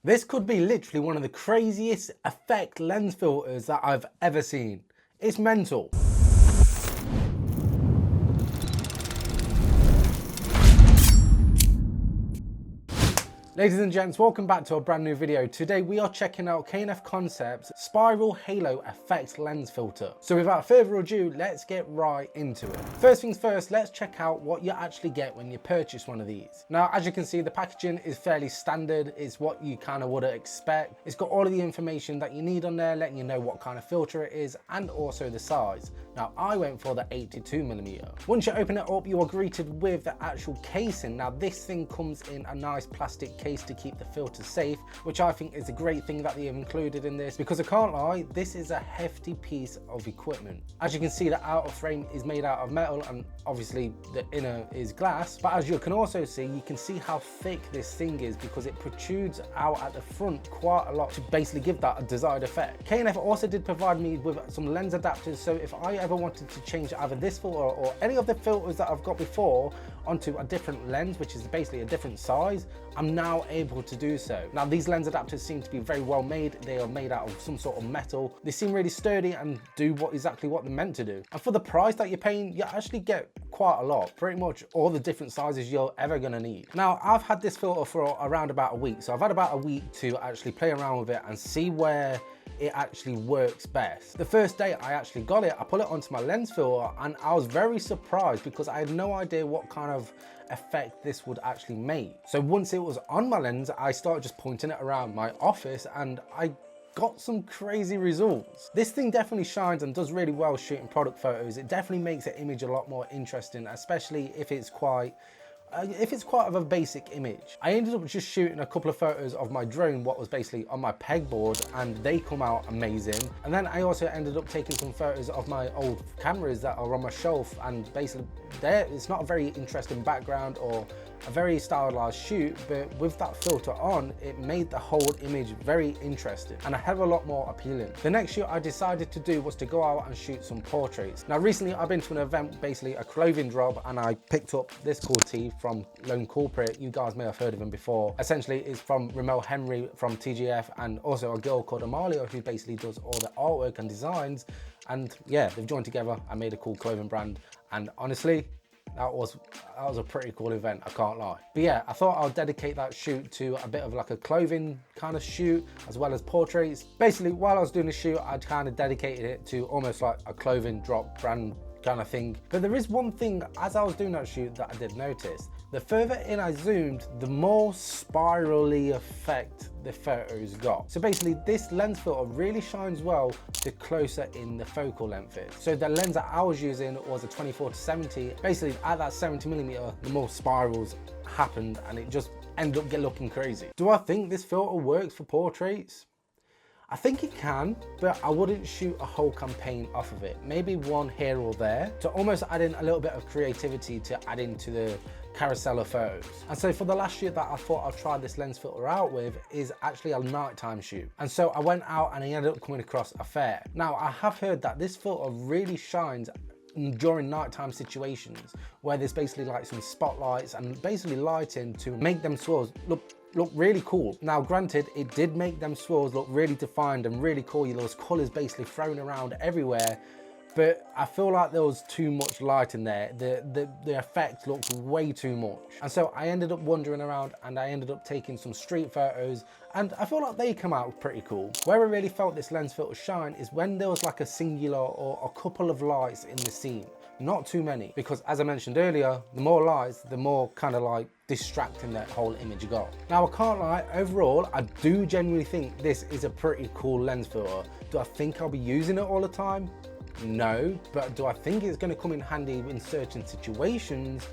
This could be literally one of the craziest effect lens filters that I've ever seen. It's mental. Ladies and gents, welcome back to a brand new video. Today we are checking out K&F Concepts Spiral Halo Effects Lens Filter. So without further ado, let's get right into it. First things first, let's check out what you actually get when you purchase one of these. Now, as you can see, the packaging is fairly standard. It's what you kind of would expect. It's got all of the information that you need on there, letting you know what kind of filter it is and also the size. Now, I went for the 82mm. Once you open it up, you are greeted with the actual casing. Now, this thing comes in a nice plastic case to keep the filter safe, which I think is a great thing that they have included in this, because I can't lie, this is a hefty piece of equipment. As you can see, the outer frame is made out of metal and obviously the inner is glass, but as you can also see, you can see how thick this thing is because it protrudes out at the front quite a lot to basically give that a desired effect. K&F also did provide me with some lens adapters, so if I ever wanted to change either this filter or any of the filters that I've got before onto a different lens, which is basically a different size, I'm now able to do so. Now, these lens adapters seem to be very well made. They are made out of some sort of metal. They seem really sturdy and do exactly what they're meant to do. And for the price that you're paying, you actually get quite a lot, pretty much all the different sizes you're ever gonna need. Now, I've had this filter for around about a week. So I've had about a week to actually play around with it and see where it actually works best. The first day I actually got it, I put it onto my lens filter and I was very surprised because I had no idea what kind of effect this would actually make. So once it was on my lens, I started just pointing it around my office and I got some crazy results. This thing definitely shines and does really well shooting product photos. It definitely makes the image a lot more interesting, especially if it's quite of a basic image. I ended up just shooting a couple of photos of my drone, what was basically on my pegboard, and they come out amazing. And then I also ended up taking some photos of my old cameras that are on my shelf, and basically it's not a very interesting background or a very stylized shoot, but with that filter on, it made the whole image very interesting and a hell of a lot more appealing. The next shoot I decided to do was to go out and shoot some portraits. Now, recently I've been to an event, basically a clothing drop, and I picked up this cool tee from Lone Culprit. You guys may have heard of him before. Essentially, it's from Ramel Henry from TGF, and also a girl called Amalia who basically does all the artwork and designs. And yeah, they've joined together and made a cool clothing brand. And honestly, that was a pretty cool event, I can't lie. But yeah, I thought I'll dedicate that shoot to a bit of like a clothing kind of shoot as well as portraits. Basically, while I was doing the shoot, I kind of dedicated it to almost like a clothing drop brand kind of thing. But there is one thing as I was doing that shoot that I did notice. The further in I zoomed, the more spirally effect the photos got. So basically, this lens filter really shines well the closer in the focal length is. So the lens that I was using was a 24-70. Basically, at that 70mm, the more spirals happened and it just ended up looking crazy. Do I think this filter works for portraits? I think it can, but I wouldn't shoot a whole campaign off of it. Maybe one here or there to almost add in a little bit of creativity to add into the carousel of photos. And so for the last shoot that I thought I'd try this lens filter out with is actually a nighttime shoot. And so I went out and I ended up coming across a fair. Now, I have heard that this filter really shines during nighttime situations where there's basically like some spotlights and basically lighting to make them swirls look really cool. Now, granted, it did make them swirls look really defined and really cool. Those colors basically thrown around everywhere, but I feel like there was too much light in there. The effect looked way too much. And so I ended up wandering around and I ended up taking some street photos, and I feel like they come out pretty cool. Where I really felt this lens filter shine is when there was like a singular or a couple of lights in the scene. Not too many, because as I mentioned earlier, the more lights, the more kind of like distracting that whole image got. Now, I can't lie, overall, I do genuinely think this is a pretty cool lens filter. Do I think I'll be using it all the time? No, but do I think it's going to come in handy in certain situations?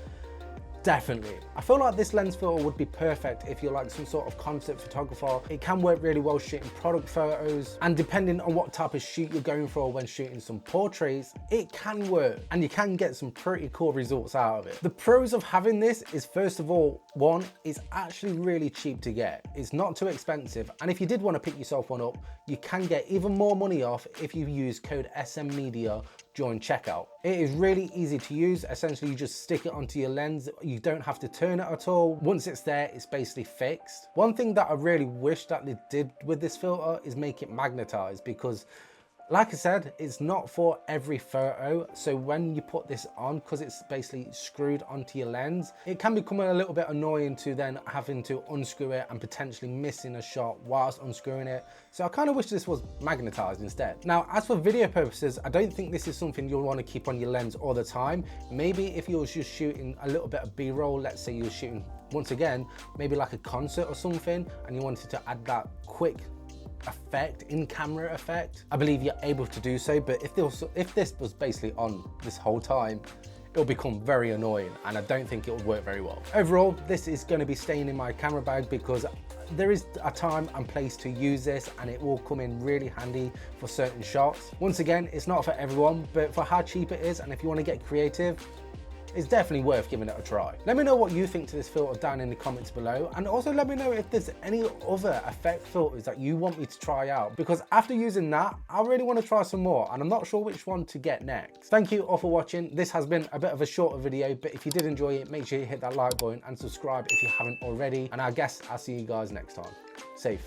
Definitely. I feel like this lens filter would be perfect if you're like some sort of concept photographer. It can work really well shooting product photos, and depending on what type of shoot you're going for when shooting some portraits, it can work and you can get some pretty cool results out of it. The pros of having this is, first of all, one, it's actually really cheap to get. It's not too expensive, and if you did want to pick yourself one up, you can get even more money off if you use code SMmedia during checkout. It is really easy to use. Essentially, you just stick it onto your lens. You don't have to turn it at all. Once it's there, it's basically fixed. One thing that I really wish that they did with this filter is make it magnetized, because like I said, it's not for every photo. So when you put this on, because it's basically screwed onto your lens, it can become a little bit annoying to then having to unscrew it and potentially missing a shot whilst unscrewing it. So I kind of wish this was magnetized instead. Now, as for video purposes, I don't think this is something you'll want to keep on your lens all the time. Maybe if you're just shooting a little bit of B-roll, let's say you're shooting, once again, maybe like a concert or something, and you wanted to add that quick effect, in-camera effect, I believe you're able to do so. But if this was basically on this whole time, it'll become very annoying, and I don't think it'll work very well. Overall, this is going to be staying in my camera bag because there is a time and place to use this, and it will come in really handy for certain shots. Once again, it's not for everyone, but for how cheap it is, and if you want to get creative, it's definitely worth giving it a try. Let me know what you think to this filter down in the comments below, and also let me know if there's any other effect filters that you want me to try out, because after using that, I really want to try some more, and I'm not sure which one to get next. Thank you all for watching. This has been a bit of a shorter video, but if you did enjoy it, make sure you hit that like button and subscribe if you haven't already, and I guess I'll see you guys next time. Safe.